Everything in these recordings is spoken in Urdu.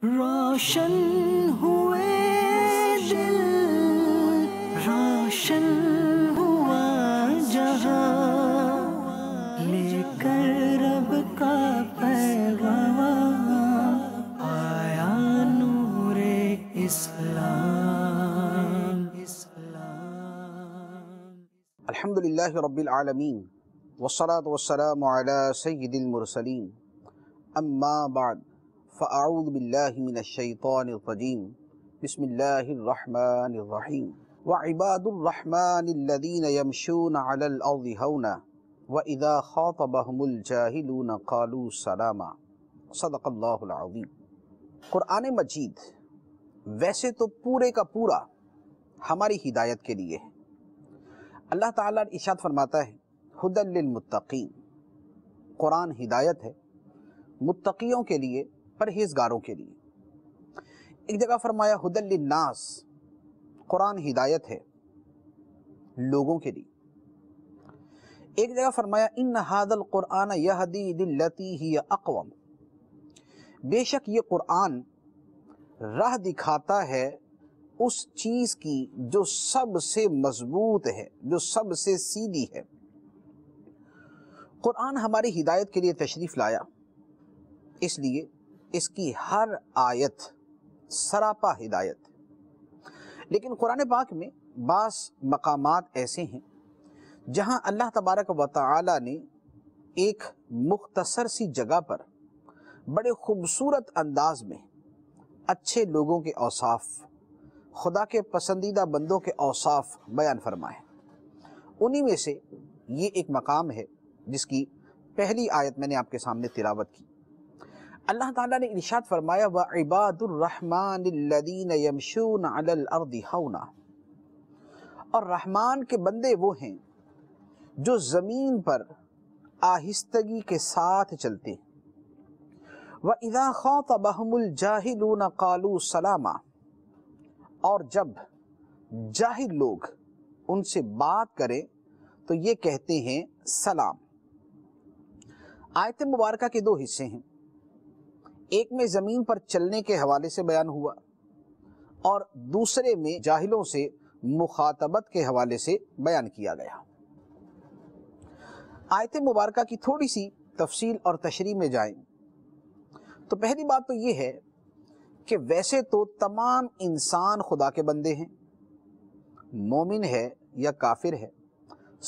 روشن ہوئے دل، روشن ہوا جہاں، لے کر رب کا پیغام آیا نور اسلام۔ الحمدللہ رب العالمین والصلاة والسلام علی سید المرسلین، اما بعد فاعوذ باللہ من الشیطان الرجیم، بسم اللہ الرحمن الرحیم۔ وعباد الرحمن الذین یمشون علی الارض ہونا واذا خاطبهم الجاہلون قالوا سلاما۔ صدق اللہ العظیم۔ قرآن مجید ویسے تو پورے کا پورا ہماری ہدایت کے لیے ہے۔ اللہ تعالیٰ ارشاد فرماتا ہے ھدی للمتقین، قرآن ہدایت ہے متقیوں کے لیے، پرہیزگاروں کے لیے۔ ایک جگہ فرمایا ھدی للناس، قرآن ہدایت ہے لوگوں کے لیے۔ ایک جگہ فرمایا ان ھذا القرآن یہدی للتی ہی اقوم، بے شک یہ قرآن راہ دکھاتا ہے اس چیز کی جو سب سے مضبوط ہے، جو سب سے سیدھی ہے۔ قرآن ہماری ہدایت کے لیے تشریف لایا، اس لیے اس کی ہر آیت سراپا ہدایت۔ لیکن قرآن پاک میں بعض مقامات ایسے ہیں جہاں اللہ تبارک و تعالی نے ایک مختصر سی جگہ پر بڑے خوبصورت انداز میں اچھے لوگوں کے اوصاف، خدا کے پسندیدہ بندوں کے اوصاف بیان فرمائے۔ انہی میں سے یہ ایک مقام ہے جس کی پہلی آیت میں نے آپ کے سامنے تلاوت کی۔ اللہ تعالیٰ نے ارشاد فرمایا وَعِبَادُ الرَّحْمَنِ الَّذِينَ يَمْشُونَ عَلَى الْأَرْضِ هَوْنًا، اور رحمان کے بندے وہ ہیں جو زمین پر آہستگی کے ساتھ چلتے ہیں۔ وَإِذَا خَاطَبَهُمُ الْجَاهِلُونَ قَالُوا سَلَامًا، اور جب جاہل لوگ ان سے بات کریں تو یہ کہتے ہیں سلام۔ آیت مبارکہ کے دو حصے ہیں، ایک میں زمین پر چلنے کے حوالے سے بیان ہوا اور دوسرے میں جاہلوں سے مخاطبت کے حوالے سے بیان کیا گیا۔ آیت مبارکہ کی تھوڑی سی تفصیل اور تشریح میں جائیں تو پہلی بات تو یہ ہے کہ ویسے تو تمام انسان خدا کے بندے ہیں، مومن ہے یا کافر ہے،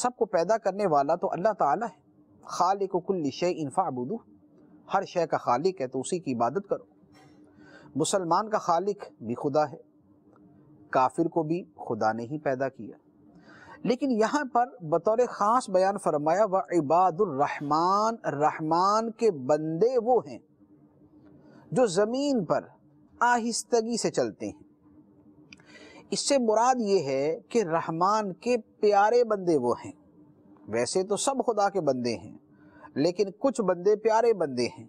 سب کو پیدا کرنے والا تو اللہ تعالیٰ ہے۔ خالق کل شیء فاعبدوہ، ہر شے کا خالق ہے تو اسی کی عبادت کرو۔ مسلمان کا خالق بھی خدا ہے، کافر کو بھی خدا نے ہی پیدا کیا۔ لیکن یہاں پر بطور خاص بیان فرمایا وعباد الرحمن، رحمان کے بندے وہ ہیں جو زمین پر آہستگی سے چلتے ہیں۔ اس سے مراد یہ ہے کہ رحمان کے پیارے بندے وہ ہیں۔ ویسے تو سب خدا کے بندے ہیں، لیکن کچھ بندے پیارے بندے ہیں،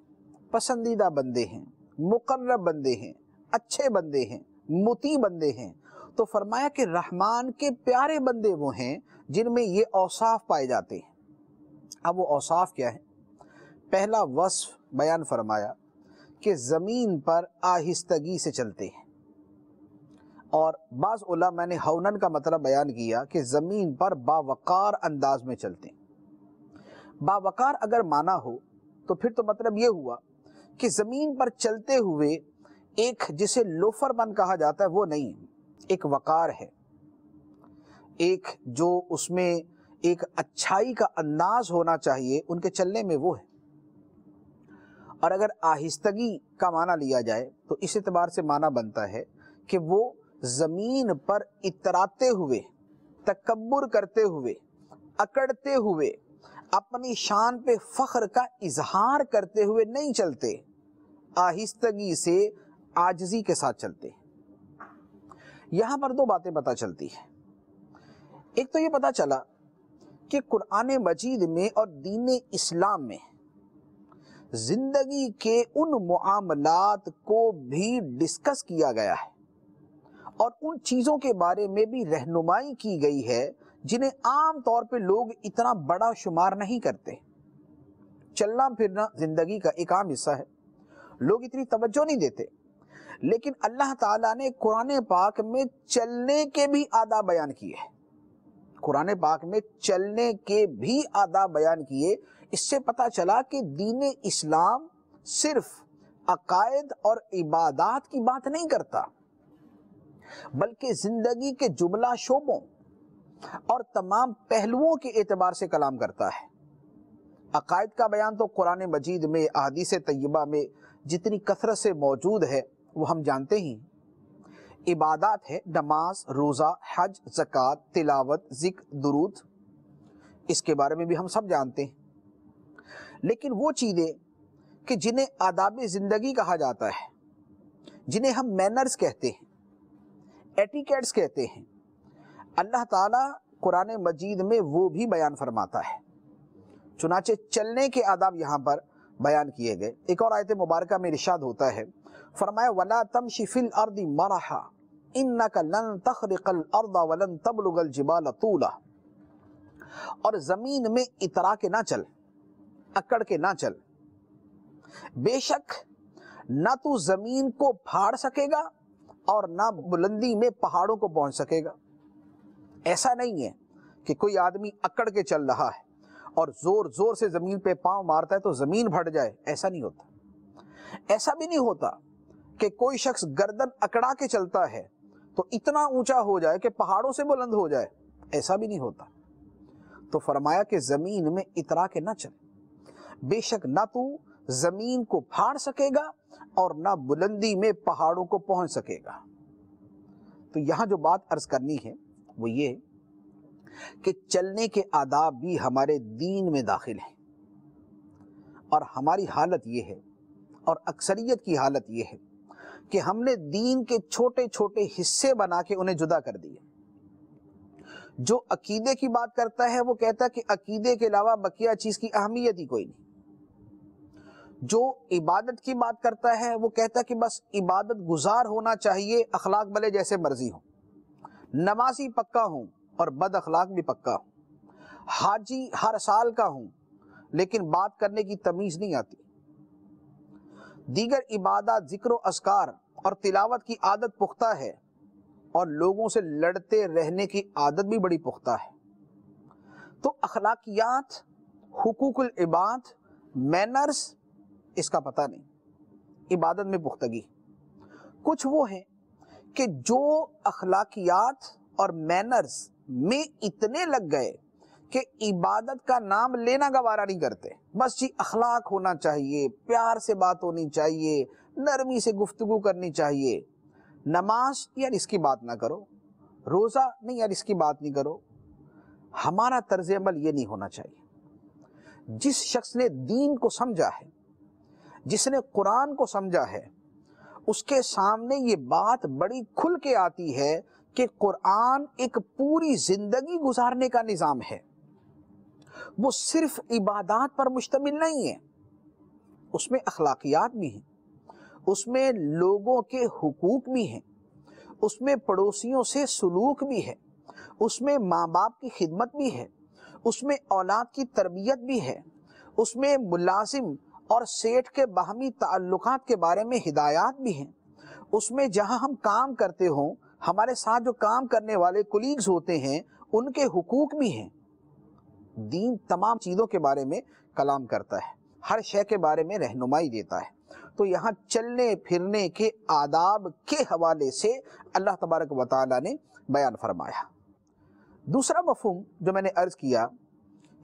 پسندیدہ بندے ہیں، مقرب بندے ہیں، اچھے بندے ہیں، مطیع بندے ہیں۔ تو فرمایا کہ رحمان کے پیارے بندے وہ ہیں جن میں یہ اوصاف پائے جاتے ہیں۔ اب وہ اوصاف کیا ہیں؟ پہلا وصف بیان فرمایا کہ زمین پر آہستگی سے چلتے ہیں، اور بعض علماء نے ہونن کا مطلب بیان کیا کہ زمین پر باوقار انداز میں چلتے ہیں۔ باوقار اگر مانا ہو تو پھر تو مطلب یہ ہوا کہ زمین پر چلتے ہوئے ایک جسے لوفر من کہا جاتا ہے وہ نہیں، ایک وقار ہے، ایک جو اس میں ایک اچھائی کا انداز ہونا چاہیے ان کے چلنے میں وہ ہے۔ اور اگر آہستگی کا معنی لیا جائے تو اس اعتبار سے معنی بنتا ہے کہ وہ زمین پر اتراتے ہوئے، تکبر کرتے ہوئے، اکڑتے ہوئے، اپنی شان پہ فخر کا اظہار کرتے ہوئے نہیں چلتے، آہستگی سے عاجزی کے ساتھ چلتے۔ یہاں پر دو باتیں پتہ چلتی ہیں۔ ایک تو یہ پتہ چلا کہ قرآن مجید میں اور دین اسلام میں زندگی کے ان معاملات کو بھی ڈسکس کیا گیا ہے اور ان چیزوں کے بارے میں بھی رہنمائی کی گئی ہے جنہیں عام طور پہ لوگ اتنا بڑا شمار نہیں کرتے۔ چلنا پھرنا زندگی کا ایک عام حصہ ہے، لوگ اتنی توجہ نہیں دیتے، لیکن اللہ تعالیٰ نے قرآن پاک میں چلنے کے بھی آداب بیان کیے ہیں، قرآن پاک میں چلنے کے بھی آداب بیان کیے۔ اس سے پتہ چلا کہ دین اسلام صرف عقائد اور عبادات کی بات نہیں کرتا، بلکہ زندگی کے جملہ شعبوں اور تمام پہلوؤں کے اعتبار سے کلام کرتا ہے۔ عقائد کا بیان تو قرآن مجید میں، احادیث طیبہ میں جتنی کثرت سے موجود ہے وہ ہم جانتے ہیں۔ عبادات ہے نماز، روزہ، حج، زکوٰۃ، تلاوت، ذکر، درود، اس کے بارے میں بھی ہم سب جانتے ہیں۔ لیکن وہ چیزیں کہ جنہیں آداب زندگی کہا جاتا ہے، جنہیں ہم مینرز کہتے ہیں، ایٹیکیٹس کہتے ہیں، اللہ تعالیٰ قرآن مجید میں وہ بھی بیان فرماتا ہے۔ چنانچہ چلنے کے آداب یہاں پر بیان کیے گئے۔ ایک اور آیت مبارکہ میں ارشاد ہوتا ہے، فرمایا وَلَا تَمْشِ فِي الْأَرْضِ مَرَحًا إِنَّكَ لَن تَخْرِقَ الْأَرْضَ وَلَن تَبْلُغَ الْجِبَالَ طُولًا، اور زمین میں اترا کے نہ چل، اکڑ کے نہ چل، بے شک نہ تو زمین کو پھاڑ سکے گا اور نہ بلندی میں پہاڑوں کو پہنچ سکے گا۔ ایسا نہیں ہے کہ کوئی آدمی اکڑ کے چل رہا ہے اور زور زور سے زمین پہ پاؤں مارتا ہے تو زمین پھٹ جائے، ایسا نہیں ہوتا۔ ایسا بھی نہیں ہوتا کہ کوئی شخص گردن اکڑا کے چلتا ہے تو اتنا اونچا ہو جائے کہ پہاڑوں سے بلند ہو جائے، ایسا بھی نہیں ہوتا۔ تو فرمایا کہ زمین میں اترا کے نہ چل، بے شک نہ تو زمین کو پھاڑ سکے گا اور نہ بلندی میں پہاڑوں کو پہنچ سکے گا۔ تو یہاں جو بات عرض کرنی ہے وہ یہ کہ چلنے کے آداب بھی ہمارے دین میں داخل ہیں، اور ہماری حالت یہ ہے، اور اکثریت کی حالت یہ ہے کہ ہم نے دین کے چھوٹے چھوٹے حصے بنا کے انہیں جدا کر دیے۔ جو عقیدے کی بات کرتا ہے وہ کہتا ہے کہ عقیدے کے علاوہ بقیہ چیز کی اہمیت ہی کوئی نہیں۔ جو عبادت کی بات کرتا ہے وہ کہتا ہے کہ بس عبادت گزار ہونا چاہیے، اخلاق بھلے جیسے مرضی ہوں، نمازی پکا ہوں اور بد اخلاق بھی پکا ہوں، حاجی ہر سال کا ہوں لیکن بات کرنے کی تمیز نہیں آتی، دیگر عبادات، ذکر و اذکار اور تلاوت کی عادت پختہ ہے اور لوگوں سے لڑتے رہنے کی عادت بھی بڑی پختہ ہے۔ تو اخلاقیات، حقوق العباد، مینرز، اس کا پتہ نہیں، عبادت میں پختگی۔ کچھ وہ ہیں کہ جو اخلاقیات اور مینرز میں اتنے لگ گئے کہ عبادت کا نام لینا گوارا نہیں کرتے، بس جی اخلاق ہونا چاہیے، پیار سے بات ہونی چاہیے، نرمی سے گفتگو کرنی چاہیے، نماز یار اس کی بات نہ کرو، روزہ نہیں یار اس کی بات نہیں کرو۔ ہمارا طرز عمل یہ نہیں ہونا چاہیے۔ جس شخص نے دین کو سمجھا ہے، جس نے قرآن کو سمجھا ہے، اس کے سامنے یہ بات بڑی کھل کے آتی ہے کہ قرآن ایک پوری زندگی گزارنے کا نظام ہے، وہ صرف عبادات پر مشتمل نہیں ہے، اس میں اخلاقیات بھی ہیں، اس میں لوگوں کے حقوق بھی ہیں، اس میں پڑوسیوں سے سلوک بھی ہے، اس میں ماں باپ کی خدمت بھی ہے، اس میں اولاد کی تربیت بھی ہے، اس میں ملازم اور سیٹھ کے باہمی تعلقات کے بارے میں ہدایات بھی ہیں، اس میں جہاں ہم کام کرتے ہوں ہمارے ساتھ جو کام کرنے والے کولیگز ہوتے ہیں ان کے حقوق بھی ہیں۔ دین تمام چیزوں کے بارے میں کلام کرتا ہے، ہر شے کے بارے میں رہنمائی دیتا ہے۔ تو یہاں چلنے پھرنے کے آداب کے حوالے سے اللہ تبارک و تعالیٰ نے بیان فرمایا۔ دوسرا مفہوم جو میں نے عرض کیا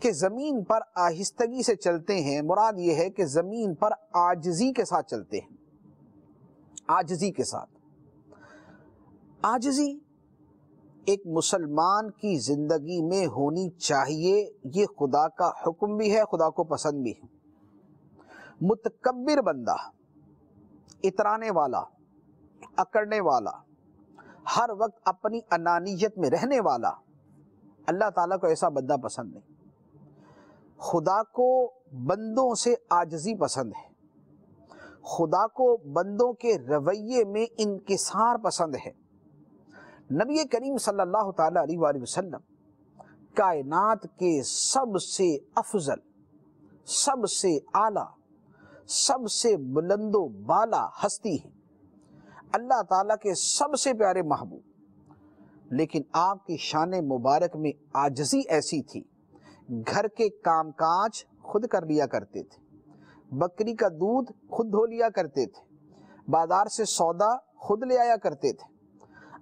کہ زمین پر آہستگی سے چلتے ہیں، مراد یہ ہے کہ زمین پر عاجزی کے ساتھ چلتے ہیں، عاجزی کے ساتھ۔ عاجزی ایک مسلمان کی زندگی میں ہونی چاہیے، یہ خدا کا حکم بھی ہے، خدا کو پسند بھی ہے۔ متکبر بندہ، اترانے والا، اکڑنے والا، ہر وقت اپنی انانیت میں رہنے والا، اللہ تعالیٰ کو ایسا بندہ پسند نہیں۔ خدا کو بندوں سے عاجزی پسند ہے، خدا کو بندوں کے رویے میں انکسار پسند ہے۔ نبی کریم صلی اللہ تعالیٰ علیہ وآلہ وسلم کائنات کے سب سے افضل، سب سے اعلیٰ، سب سے بلند و بالا ہستی ہیں۔ اللہ تعالیٰ کے سب سے پیارے محبوب، لیکن آپ کی شان مبارک میں عاجزی ایسی تھی، گھر کے کام کاج خود کر لیا کرتے تھے، بکری کا دودھ خود دھو لیا کرتے تھے، بازار سے سودا خود لے آیا کرتے تھے،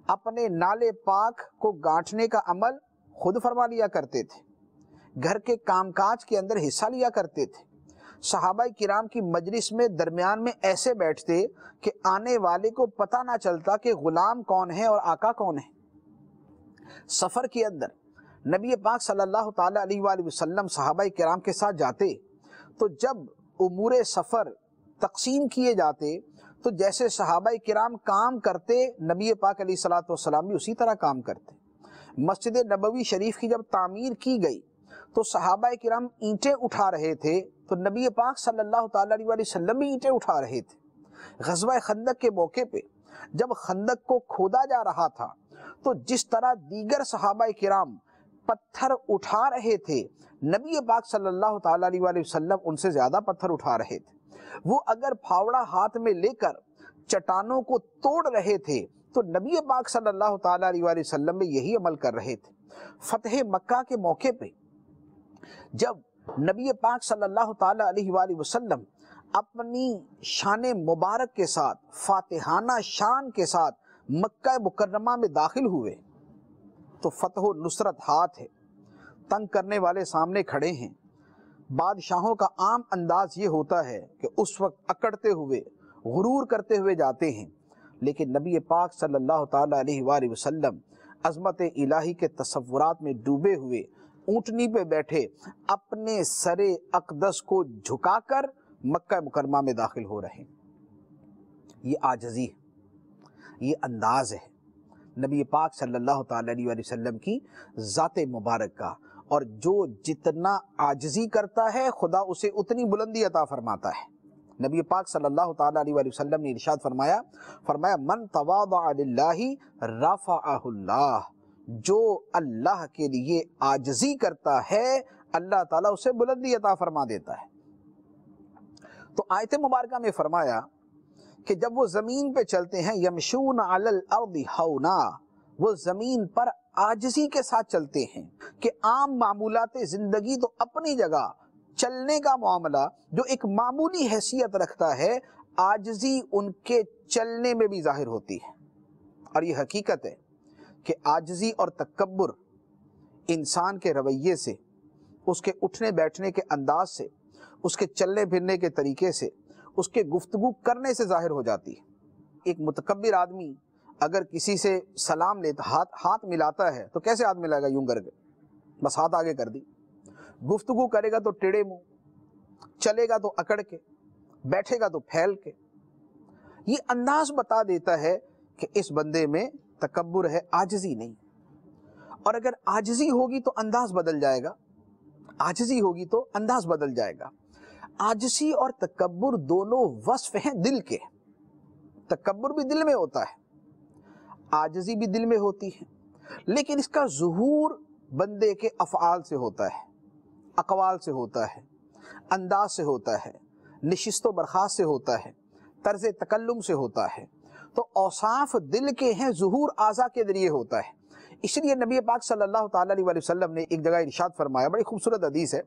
اپنے نالے پاک کو گانٹھنے کا عمل خود فرما لیا کرتے تھے، گھر کے کام کاج کے اندر حصہ لیا کرتے تھے، صحابہ کرام کی مجلس میں درمیان میں ایسے بیٹھتے کہ آنے والے کو پتہ نہ چلتا کہ غلام کون ہے اور آقا کون ہے۔ سفر کے اندر نبی پاک صلی اللہ تعالیٰ علیہ وآلہ وسلم صحابہ کرام کے ساتھ جاتے تو جب امور سفر تقسیم کیے جاتے تو جیسے صحابہ کرام کام کرتے نبی پاک علیہ السلام بھی اسی طرح کام کرتے۔ مسجد نبوی شریف کی جب تعمیر کی گئی تو صحابہ کرام اینٹیں اٹھا رہے تھے تو نبی پاک صلی اللہ تعالیٰ علیہ وآلہ وسلم بھی اینٹیں اٹھا رہے تھے۔ غزوہ خندق کے موقع پہ جب خندق کو کھودا جا رہا تھا تو جس طرح دیگر صحابہ کرام پتھر اٹھا رہے تھے، نبی پاک صلی اللہ تعالیٰ علیہ وآلہ وسلم ان سے زیادہ پتھر اٹھا رہے تھے۔ وہ اگر پھاوڑا ہاتھ میں لے کر چٹانوں کو توڑ رہے تھے تو نبی پاک صلی اللہ تعالیٰ علیہ وآلہ وسلم بھی یہی عمل کر رہے تھے۔ فتح مکہ کے موقع پہ جب نبی پاک صلی اللہ تعالیٰ علیہ وآلہ وسلم اپنی شان مبارک کے ساتھ فاتحانہ شان کے ساتھ مکہ مکرمہ میں داخل ہوئے تو فتح و نصرت ہاتھ ہے، تنگ کرنے والے سامنے کھڑے ہیں۔ بادشاہوں کا عام انداز یہ ہوتا ہے کہ اس وقت اکڑتے ہوئے غرور کرتے ہوئے جاتے ہیں، لیکن نبی پاک صلی اللہ تعالیٰ علیہ وآلہ وسلم عظمت الہی کے تصورات میں ڈوبے ہوئے اونٹنی پہ بیٹھے اپنے سر اقدس کو جھکا کر مکہ مکرمہ میں داخل ہو رہے ہیں۔ یہ عاجزی ہے، یہ انداز ہے نبی پاک صلی اللہ تعالیٰ علیہ وآلہ وسلم کی ذات مبارک کا، اور جو جتنا عاجزی کرتا ہے خدا اسے اتنی بلندی عطا فرماتا ہے۔ نبی پاک صلی اللہ تعالیٰ علیہ وآلہ وسلم نے ارشاد فرمایا من تواضع للہ رفعہ اللہ، جو اللہ کے لیے عاجزی کرتا ہے اللہ تعالیٰ اسے بلندی عطا فرما دیتا ہے۔ تو آیت مبارکہ میں فرمایا کہ جب وہ زمین پہ چلتے ہیں یمشون علی الارض ہونا، وہ زمین پر عاجزی کے ساتھ چلتے ہیں کہ عام معمولات زندگی تو اپنی جگہ، چلنے کا معاملہ جو ایک معمولی حیثیت رکھتا ہے، عاجزی ان کے چلنے میں بھی ظاہر ہوتی ہے۔ اور یہ حقیقت ہے کہ عاجزی اور تکبر انسان کے رویے سے، اس کے اٹھنے بیٹھنے کے انداز سے، اس کے چلنے پھرنے کے طریقے سے، اس کے گفتگو کرنے سے ظاہر ہو جاتی ہے۔ ایک متکبر آدمی اگر کسی سے سلام لیتا، ہاتھ ملاتا ہے تو کیسے ہاتھ ملائے گا؟ یوں کر کے، بس ہاتھ آگے کر دی۔ گفتگو کرے گا تو ٹیڑھے منہ، چلے گا تو اکڑ کے، بیٹھے گا تو پھیل کے۔ یہ انداز بتا دیتا ہے کہ اس بندے میں تکبر ہے، عاجزی نہیں۔ اور اگر عاجزی ہوگی تو انداز بدل جائے گا، عاجزی ہوگی تو انداز بدل جائے گا۔ عاجزی اور تکبر دونوں وصف ہیں دل کے۔ تکبر بھی دل میں ہوتا ہے، عاجزی بھی دل میں ہوتی ہے، لیکن اس کا ظہور بندے کے افعال سے ہوتا ہے، اقوال سے ہوتا ہے، انداز سے ہوتا ہے، نشست و برخاست سے ہوتا ہے، طرز تکلم سے ہوتا ہے۔ تو اوصاف دل کے ہیں، ظہور اعضاء کے ذریعے ہوتا ہے۔ اس لیے نبی پاک صلی اللہ تعالیٰ علیہ وسلم نے ایک جگہ ارشاد فرمایا، بڑی خوبصورت حدیث ہے،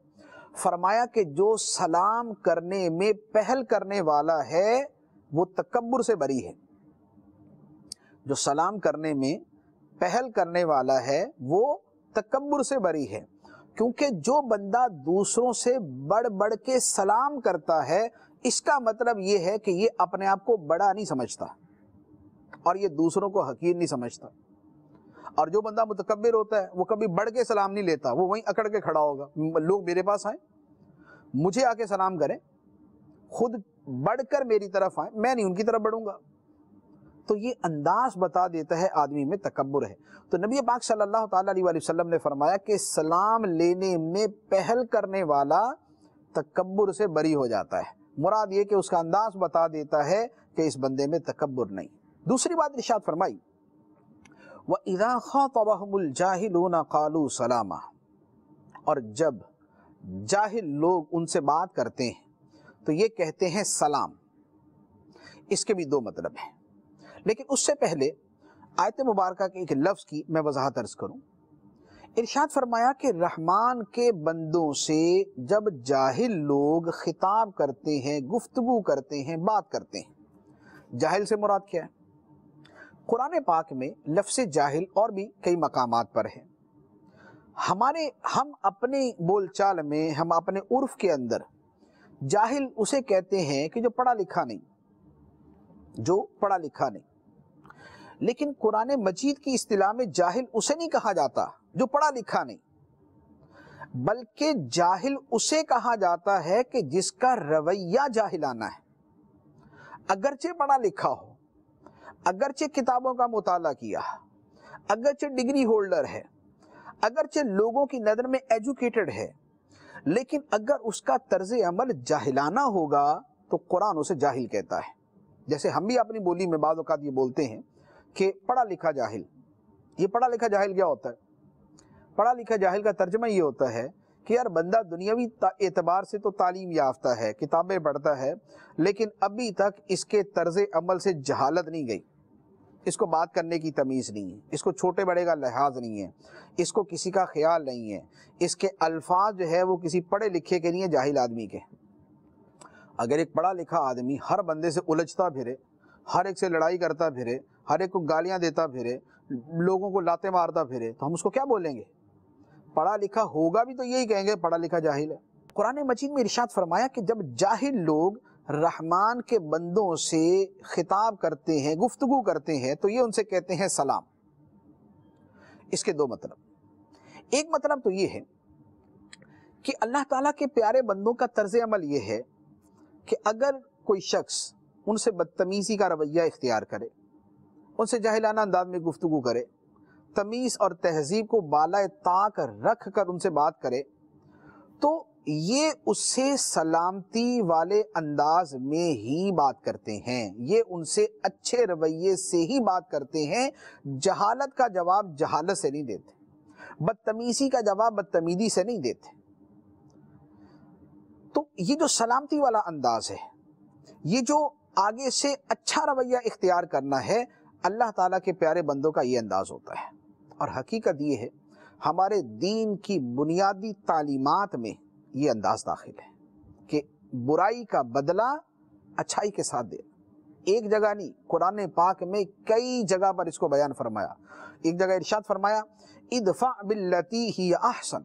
فرمایا کہ جو سلام کرنے میں پہل کرنے والا ہے وہ تکبر سے بری ہے۔ جو سلام کرنے میں پہل کرنے والا ہے وہ تکبر سے بری ہے، کیونکہ جو بندہ دوسروں سے بڑھ بڑھ کے سلام کرتا ہے اس کا مطلب یہ ہے کہ یہ اپنے آپ کو بڑا نہیں سمجھتا اور یہ دوسروں کو حقیر نہیں سمجھتا۔ اور جو بندہ متکبر ہوتا ہے وہ کبھی بڑھ کے سلام نہیں لیتا، وہ وہیں اکڑ کے کھڑا ہوگا، لوگ میرے پاس آئیں، مجھے آ کے سلام کریں، خود بڑھ کر میری طرف آئیں، میں نہیں ان کی طرف بڑھوں گا۔ تو یہ انداز بتا دیتا ہے آدمی میں تکبر ہے۔ تو نبی پاک صلی اللہ تعالیٰ علیہ وسلم نے فرمایا کہ سلام لینے میں پہل کرنے والا تکبر سے بری ہو جاتا ہے۔ مراد یہ کہ اس کا انداز بتا دیتا ہے کہ اس بندے میں تکبر نہیں۔ دوسری بات ارشاد فرمائی، وَإِذَا خَاطَبَهُمُ الْجَاهِلُونَ قَالُوا سَلَامًا، اور جب جاہل لوگ ان سے بات کرتے ہیں تو یہ کہتے ہیں سلام۔ اس کے بھی دو مطلب ہیں، لیکن اس سے پہلے آیت مبارکہ کے ایک لفظ کی میں وضاحت عرض کروں۔ ارشاد فرمایا کہ رحمان کے بندوں سے جب جاہل لوگ خطاب کرتے ہیں، گفتگو کرتے ہیں، بات کرتے ہیں، جاہل سے مراد کیا ہے؟ قرآن پاک میں لفظ جاہل اور بھی کئی مقامات پر ہے۔ ہم اپنے بول چال میں، ہم اپنے عرف کے اندر جاہل اسے کہتے ہیں کہ جو پڑھا لکھا نہیں، جو پڑھا لکھا نہیں، لیکن قرآن مجید کی اصطلاح میں جاہل اسے نہیں کہا جاتا جو پڑھا لکھا نہیں، بلکہ جاہل اسے کہا جاتا ہے کہ جس کا رویہ جاہلانہ ہے، اگرچہ پڑھا لکھا ہو، اگرچہ کتابوں کا مطالعہ کیا، اگرچہ ڈگری ہولڈر ہے، اگرچہ لوگوں کی نظر میں ایجوکیٹڈ ہے، لیکن اگر اس کا طرز عمل جاہلانہ ہوگا تو قرآن اسے جاہل کہتا ہے۔ جیسے ہم بھی اپنی بولی میں بعض اوقات یہ بولتے ہیں کہ پڑھا لکھا جاہل۔ یہ پڑھا لکھا جاہل کیا ہوتا ہے؟ پڑھا لکھا جاہل کا ترجمہ یہ ہوتا ہے کہ یار بندہ دنیاوی اعتبار سے تو تعلیم یافتہ ہے، کتابیں پڑھتا ہے، لیکن ابھی تک اس کے طرز عمل سے جہالت نہیں گئی، اس کو بات کرنے کی تمیز نہیں ہے، اس کو چھوٹے بڑے کا لحاظ نہیں ہے، اس کو کسی کا خیال نہیں ہے، اس کے الفاظ جو ہے وہ کسی پڑھے لکھے کے نہیں ہے، جاہل آدمی کے۔ اگر ایک پڑھا لکھا آدمی ہر بندے سے الجھتا پھرے، ہر ایک سے لڑائی کرتا پھرے، ہر ایک کو گالیاں دیتا پھرے، لوگوں کو لاتے مارتا پھرے، تو ہم اس کو کیا بولیں گے؟ پڑھا لکھا ہوگا بھی تو یہی کہیں گے پڑھا لکھا جاہل ہے۔ قرآن مجید میں ارشاد فرمایا کہ جب جاہل لوگ رحمان کے بندوں سے خطاب کرتے ہیں، گفتگو کرتے ہیں، تو یہ ان سے کہتے ہیں سلام۔ اس کے دو مطلب، ایک مطلب تو یہ ہے کہ اللہ تعالیٰ کے پیارے بندوں کا طرز عمل یہ ہے کہ اگر کوئی شخص ان سے بدتمیزی کا رویہ اختیار کرے، ان سے جاہلانہ انداز میں گفتگو کرے، تمیز اور تہذیب کو بالائے طاق رکھ کر ان سے بات کرے، تو یہ اس سے سلامتی والے انداز میں ہی بات کرتے ہیں، یہ ان سے اچھے رویے سے ہی بات کرتے ہیں، جہالت کا جواب جہالت سے نہیں دیتے، بدتمیزی کا جواب بدتمیزی سے نہیں دیتے۔ تو یہ جو سلامتی والا انداز ہے، یہ جو آگے سے اچھا رویہ اختیار کرنا ہے، اللہ تعالیٰ کے پیارے بندوں کا یہ انداز ہوتا ہے۔ اور حقیقت یہ ہے ہمارے دین کی بنیادی تعلیمات میں یہ انداز داخل ہے کہ برائی کا بدلہ اچھائی کے ساتھ دے۔ ایک جگہ نہیں، قرآن پاک میں کئی جگہ پر اس کو بیان فرمایا۔ ایک جگہ ارشاد فرمایا ادفع باللتی ہی احسن،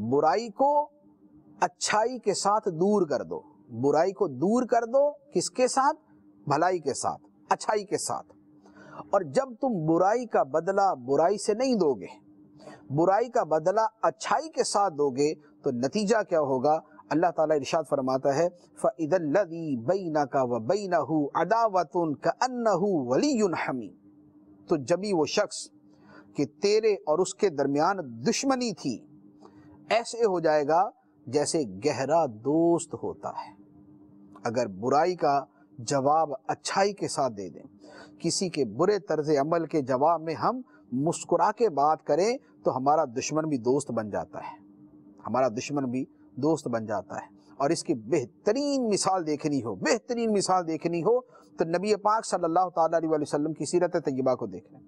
برائی کو اچھائی کے ساتھ دور کر دو، برائی کو دور کر دو، کس کے ساتھ؟ بھلائی کے ساتھ، اچھائی کے ساتھ۔ اور جب تم برائی کا بدلہ برائی سے نہیں دو گے، برائی کا بدلہ اچھائی کے ساتھ دو گے، تو نتیجہ کیا ہوگا؟ اللہ تعالیٰ ارشاد فرماتا ہے فَإِذَا الَّذِي بَيْنَكَ وَبَيْنَهُ عَدَاوَةٌ كَأَنَّهُ وَلِيٌّ حَمِيمٌ، تو جبھی وہ شخص کہ تیرے اور اس کے درمیان دشمنی تھی، ایسے ہو جائے گا جیسے گہرا دوست ہوتا ہے۔ اگر برائی کا جواب اچھائی کے ساتھ دے دیں، کسی کے برے طرز عمل کے جواب میں ہم مسکرا کے بات کریں، تو ہمارا دشمن بھی دوست بن جاتا ہے، ہمارا دشمن بھی دوست بن جاتا ہے۔ اور اس کی بہترین مثال دیکھنی ہو، بہترین مثال دیکھنی ہو تو نبی پاک صلی اللہ تعالیٰ علیہ وآلہ وسلم کی سیرت طیبہ کو دیکھ لیں۔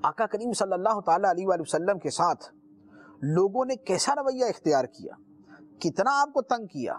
آقا کریم صلی اللہ تعالیٰ علیہ وآلہ وسلم کے ساتھ لوگوں نے کیسا رویہ اختیار کیا، کتنا آپ کو تنگ کیا،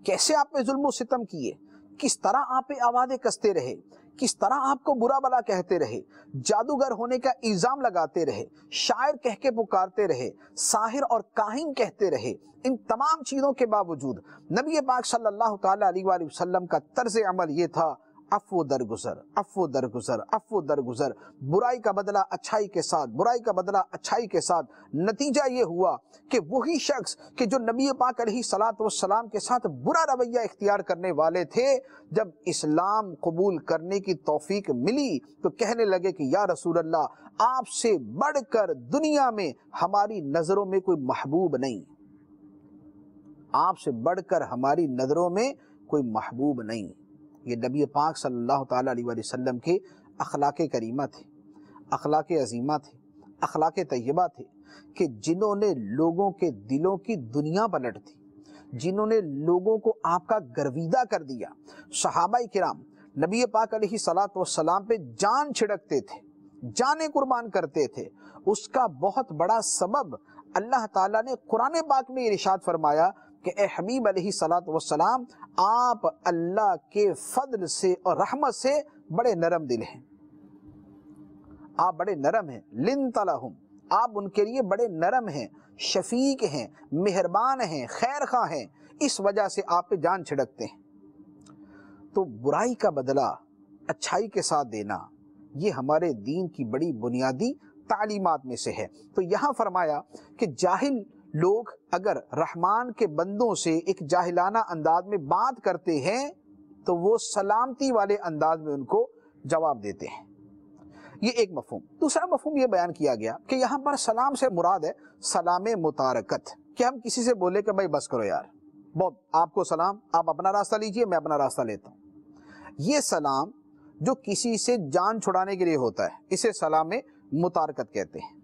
کیسے آپ پہ ظلم و ستم کیے، کس طرح آپ پہ آوازیں کستے رہے، کس طرح آپ کو برا بلا کہتے رہے، جادوگر ہونے کا الزام لگاتے رہے، شاعر کہہ کے پکارتے رہے، ساحر اور کاہن کہتے رہے۔ ان تمام چیزوں کے باوجود نبی پاک صلی اللہ تعالیٰ علیہ وآلہ وسلم کا طرز عمل یہ تھا عفو درگزر، عفو درگزر، عفو درگزر، برائی کا بدلہ اچھائی کے ساتھ، برائی کا بدلہ اچھائی کے ساتھ۔ نتیجہ یہ ہوا کہ وہی شخص کہ جو نبی پاک علیہ الصلاۃ والسلام کے ساتھ برا رویہ اختیار کرنے والے تھے، جب اسلام قبول کرنے کی توفیق ملی تو کہنے لگے کہ یا رسول اللہ، آپ سے بڑھ کر دنیا میں ہماری نظروں میں کوئی محبوب نہیں، آپ سے بڑھ کر ہماری نظروں میں کوئی محبوب نہیں۔ یہ نبی پاک صلی اللہ تعالیٰ علیہ وآلہ وسلم کے اخلاق کریمہ تھے، اخلاق عظیمہ تھے، اخلاق طیبہ تھے، کہ جنہوں نے لوگوں کے دلوں کی دنیا پلٹ دی، جنہوں نے لوگوں کو آپ کا گرویدہ کر دیا۔ صحابہ کرام نبی پاک علیہ الصلوۃ والسلام پہ جان چھڑکتے تھے، جانیں قربان کرتے تھے، اس کا بہت بڑا سبب اللہ تعالیٰ نے قرآن پاک میں ارشاد فرمایا کہ اے حبیب علیہ الصلوۃ والسلام، آپ اللہ کے فضل سے اور رحمت سے بڑے نرم دل ہیں، آپ بڑے نرم ہیں، لنت لہم، آپ ان کے لیے بڑے نرم ہیں، شفیق ہیں، مہربان ہیں، خیر خواہ ہیں، اس وجہ سے آپ پہ جان چھڑکتے ہیں۔ تو برائی کا بدلہ اچھائی کے ساتھ دینا، یہ ہمارے دین کی بڑی بنیادی تعلیمات میں سے ہے۔ تو یہاں فرمایا کہ جاہل لوگ اگر رحمان کے بندوں سے ایک جاہلانہ انداز میں بات کرتے ہیں تو وہ سلامتی والے انداز میں ان کو جواب دیتے ہیں۔ یہ ایک مفہوم۔ دوسرا مفہوم یہ بیان کیا گیا کہ یہاں پر سلام سے مراد ہے سلام متارکت، کہ ہم کسی سے بولے کہ بھائی بس کرو یار، بہت، آپ کو سلام، آپ اپنا راستہ لیجئے، میں اپنا راستہ لیتا ہوں۔ یہ سلام جو کسی سے جان چھڑانے کے لیے ہوتا ہے، اسے سلام متارکت کہتے ہیں۔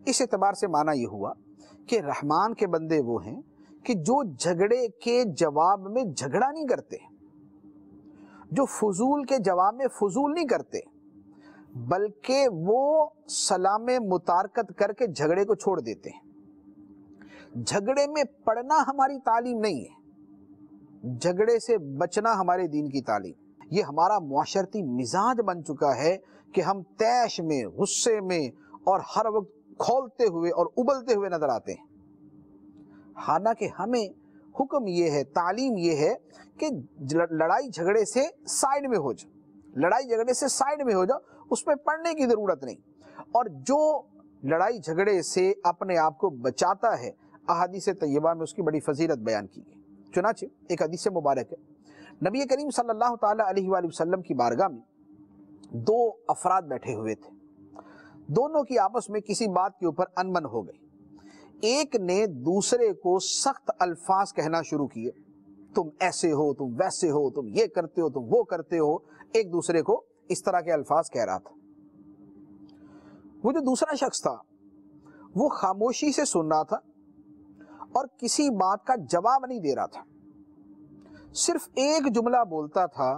اس اعتبار سے معنی یہ ہوا کہ رحمان کے بندے وہ ہیں کہ جو جھگڑے کے جواب میں جھگڑا نہیں کرتے، جو فضول کے جواب میں فضول نہیں کرتے، بلکہ وہ سلام متارکت کر کے جھگڑے کو چھوڑ دیتے ہیں۔ جھگڑے میں پڑنا ہماری تعلیم نہیں ہے، جھگڑے سے بچنا ہمارے دین کی تعلیم۔ یہ ہمارا معاشرتی مزاج بن چکا ہے کہ ہم طیش میں، غصے میں اور ہر وقت کھولتے ہوئے اور ابلتے ہوئے نظر آتے ہیں، حالانکہ ہمیں حکم یہ ہے، تعلیم یہ ہے کہ لڑائی جھگڑے سے سائیڈ میں ہو جاؤ، لڑائی جھگڑے سے سائیڈ میں ہو جاؤ، اس میں پڑھنے کی ضرورت نہیں۔ اور جو لڑائی جھگڑے سے اپنے آپ کو بچاتا ہے، احادیث طیبہ میں اس کی بڑی فضیلت بیان کی گئی۔ چنانچہ ایک حدیث مبارک ہے، نبی کریم صلی اللہ تعالی علیہ وآلہ وسلم کی بارگاہ میں دو افراد بیٹھے ہوئے تھے، دونوں کی آپس میں کسی بات کے اوپر انبن ہو گئی۔ ایک نے دوسرے کو سخت الفاظ کہنا شروع کیے، تم ایسے ہو، تم ویسے ہو، تم یہ کرتے ہو، تم وہ کرتے ہو، ایک دوسرے کو اس طرح کے الفاظ کہہ رہا تھا۔ وہ جو دوسرا شخص تھا وہ خاموشی سے سن رہا تھا اور کسی بات کا جواب نہیں دے رہا تھا، صرف ایک جملہ بولتا تھا،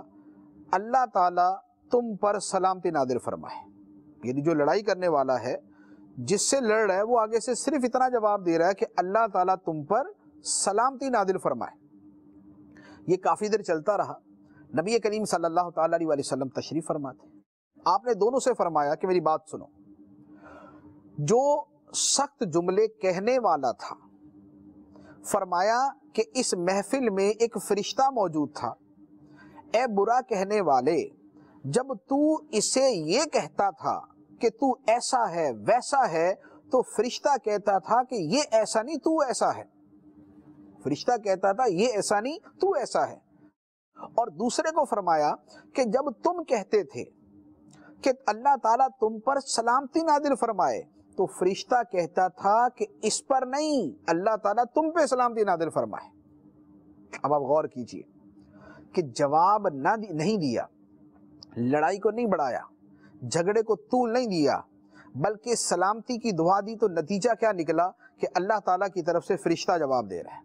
اللہ تعالیٰ تم پر سلامتی نازل فرمائے۔ یعنی جو لڑائی کرنے والا ہے، جس سے لڑ رہا ہے، وہ آگے سے صرف اتنا جواب دے رہا ہے کہ اللہ تعالیٰ تم پر سلامتی نازل فرمائے۔ یہ کافی دیر چلتا رہا۔ نبی کریم صلی اللہ تعالیٰ علیہ وسلم تشریف فرماتے، آپ نے دونوں سے فرمایا کہ میری بات سنو۔ جو سخت جملے کہنے والا تھا، فرمایا کہ اس محفل میں ایک فرشتہ موجود تھا، اے برا کہنے والے، جب تو اسے یہ کہتا تھا کہ تو ایسا ہے ویسا ہے، تو فرشتہ کہتا تھا کہ یہ ایسا نہیں، تو ایسا ہے۔ فرشتہ کہتا تھا یہ ایسا نہیں، تو ایسا ہے۔ اور دوسرے کو فرمایا کہ جب تم کہتے تھے کہ اللہ تعالیٰ تم پر سلامتی نازل فرمائے، تو فرشتہ کہتا تھا کہ اس پر نہیں، اللہ تعالیٰ تم پہ سلامتی نازل فرمائے۔ اب آپ غور کیجئے کہ جواب نہیں دیا، لڑائی کو نہیں بڑھایا، جھگڑے کو طول نہیں دیا، بلکہ سلامتی کی دعا دی، تو نتیجہ کیا نکلا کہ اللہ تعالیٰ کی طرف سے فرشتہ جواب دے رہا ہے،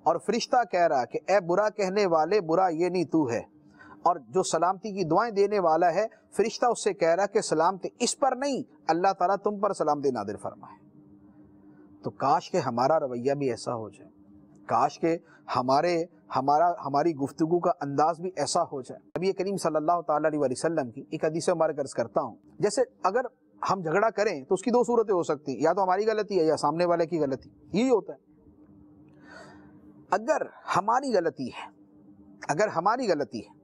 اور فرشتہ کہہ رہا کہ اے برا کہنے والے، برا یہ نہیں تو ہے، اور جو سلامتی کی دعائیں دینے والا ہے، فرشتہ اس سے کہہ رہا کہ سلامتی اس پر نہیں، اللہ تعالیٰ تم پر سلامتی نازل فرمائے۔ تو کاش کہ ہمارا رویہ بھی ایسا ہو جائے، کاش کہ ہماری گفتگو کا انداز بھی ایسا ہو جائے۔ نبی کریم صلی اللہ تعالیٰ علیہ وسلم کی ایک حدیث مبارک عرض کرتا ہوں، جیسے اگر ہم جھگڑا کریں تو اس کی دو صورتیں ہو سکتی ہیں، یا تو ہماری غلطی ہے یا سامنے والے کی غلطی، یہی ہوتا ہے۔ اگر ہماری غلطی ہے،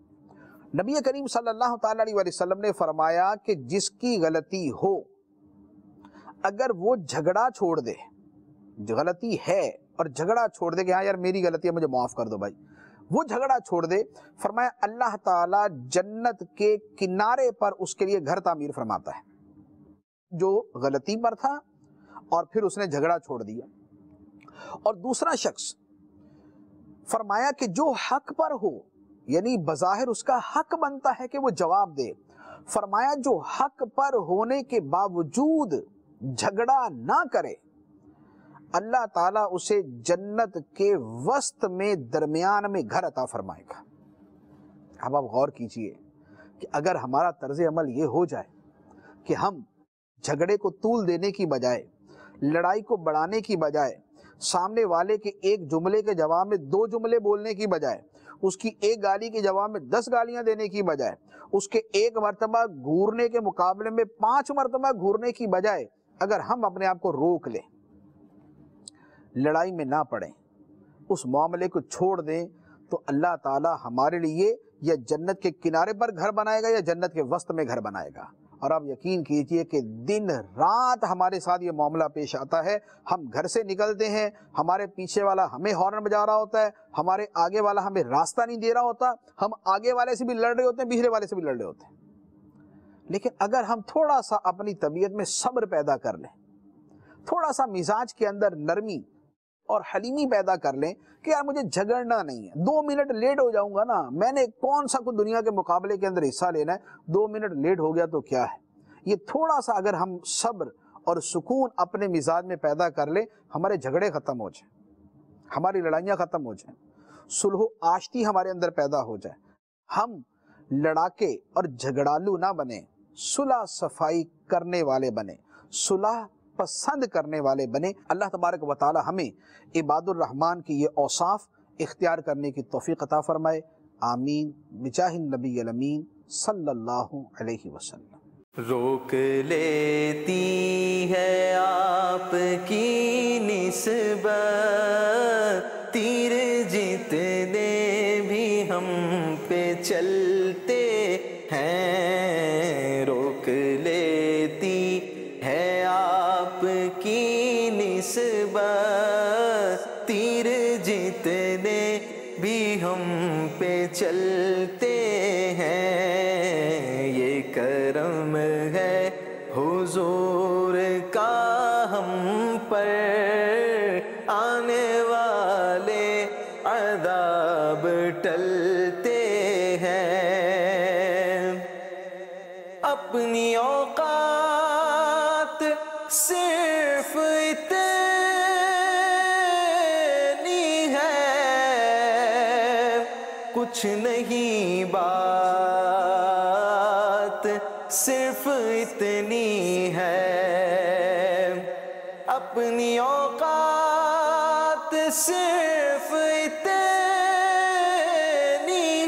نبی کریم صلی اللہ تعالیٰ علیہ وسلم نے فرمایا کہ جس کی غلطی ہو، اگر وہ جھگڑا چھوڑ دے، غلطی ہے اور جھگڑا چھوڑ دے کہ ہاں یار میری غلطی ہے، مجھے معاف کر دو بھائی، وہ جھگڑا چھوڑ دے، فرمایا اللہ تعالیٰ جنت کے کنارے پر اس کے لیے گھر تعمیر فرماتا ہے۔ جو غلطی پر تھا اور پھر اس نے جھگڑا چھوڑ دیا۔ اور دوسرا شخص فرمایا کہ جو حق پر ہو، یعنی بظاہر اس کا حق بنتا ہے کہ وہ جواب دے، فرمایا جو حق پر ہونے کے باوجود جھگڑا نہ کرے، اللہ تعالیٰ اسے جنت کے وسط میں درمیان میں گھر عطا فرمائے گا۔ اب آپ غور کیجئے کہ اگر ہمارا طرز عمل یہ ہو جائے کہ ہم جھگڑے کو طول دینے کی بجائے، لڑائی کو بڑھانے کی بجائے، سامنے والے کے ایک جملے کے جواب میں 2 جملے بولنے کی بجائے، اس کی ایک گالی کے جواب میں 10 گالیاں دینے کی بجائے، اس کے ایک مرتبہ گھورنے کے مقابلے میں 5 مرتبہ گھورنے کی بجائے اگر ہم اپنے آپ کو روک لیں، لڑائی میں نہ پڑیں، اس معاملے کو چھوڑ دیں، تو اللہ تعالی ہمارے لیے یا جنت کے کنارے پر گھر بنائے گا یا جنت کے وسط میں گھر بنائے گا۔ اور آپ یقین کیجئے کہ دن رات ہمارے ساتھ یہ معاملہ پیش آتا ہے۔ ہم گھر سے نکلتے ہیں، ہمارے پیچھے والا ہمیں ہارن بجا رہا ہوتا ہے، ہمارے آگے والا ہمیں راستہ نہیں دے رہا ہوتا، ہم آگے والے سے بھی لڑ رہے ہوتے ہیں، پچھلے والے سے بھی لڑ رہے ہوتے ہیں۔ لیکن اگر ہم تھوڑا سا اپنی طبیعت میں صبر پیدا کر لیں، تھوڑا سا مزاج کے اندر نرمی اور حلیمی پیدا کر لیں کہ یار مجھے جھگڑنا نہیں ہے، 2 منٹ لیٹ ہو جاؤں گا نا، میں نے کون سا کوئی دنیا کے مقابلے کے اندر حصہ لینا ہے، 2 منٹ لیٹ ہو گیا تو کیا ہے۔ یہ تھوڑا سا اگر ہم صبر اور سکون اپنے مزاج میں پیدا کر لیں، ہمارے جھگڑے ختم ہو جائیں، ہماری لڑائیاں ختم ہو جائیں، صلح و آشتی ہمارے اندر پیدا ہو جائے، ہم لڑاکے اور جھگڑالو نہ بنیں، صلح صفائی کرنے والے بنیں، صلح پسند کرنے والے بنے۔ اللہ تبارک و تعالی ہمیں عباد الرحمن کی یہ اوصاف اختیار کرنے کی توفیق عطا فرمائے، آمین بجاہ النبی الامین صلی اللہ علیہ وسلم۔ روک لیتی ہے آپ کی نسبت تیر جتنے بھی ہم پہ چلتے ہیں، روک لیتی ہے آپ کی نسبت تیر جتنے بھی ہم پہ چلتے ہیں، یہ کرم ہے حضور کا ہم پر، آنے والے عذاب ٹلتے ہیں، اپنی اوقات صرف اتنی ہے، کچھ نہیں بات صرف اتنی ہے، اپنی اوقات صرف اتنی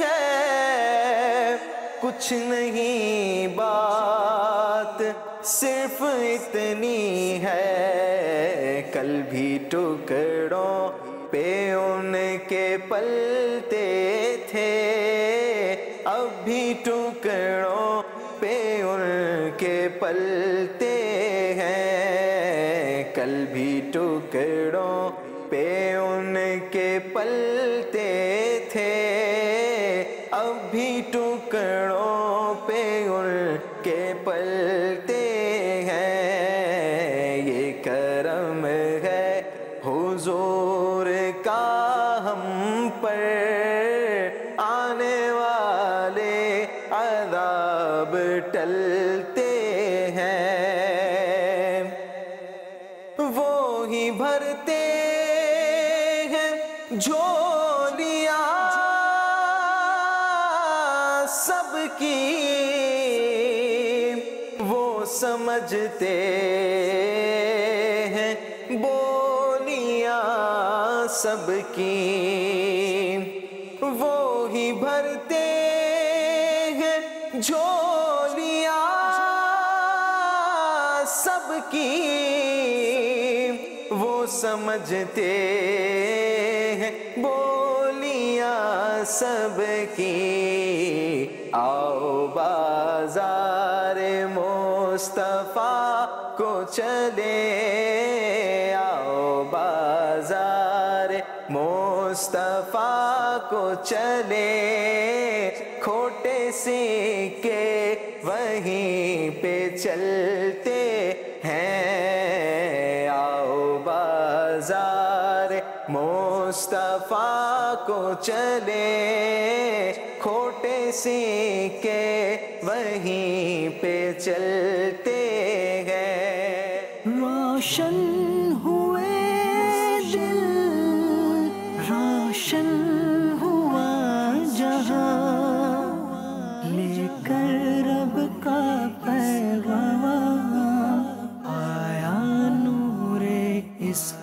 ہے، کچھ نہیں بات صرف اتنی ہے، کل بھی ٹکڑوں پہ ان کے پلتے تھے، اب بھی ٹکڑوں پہ ان کے پلتے ہیں، کل بھی ٹکڑوں پہ ان کے پلتے تھے، اب بھی ٹکڑوں پہ ان کے پلتے ہیں، یہ کرم ہے حضور کا ہم پر، آنے والے عذاب ٹلتے ہیں، وہی بھرتے ہیں جھولیاں سب کی، وہ سمجھتے ہیں بولیاں سب کی، وہی بھرتے ہیں جھولیاں سب کی، وہ سمجھتے ہیں بولیاں سب کی، آؤ بازار مصطفیٰ کو چلے، آؤ بازار مصطفیٰ کو چلے، کھوٹے سکے وہیں پہ چلتے ہیں، آؤ بازار مصطفیٰ کو چلے، کھوٹے سکے وہیں پہ چلتے ہیں، روشن ہوئے دل، روشن ہوا جہاں، لے کر اس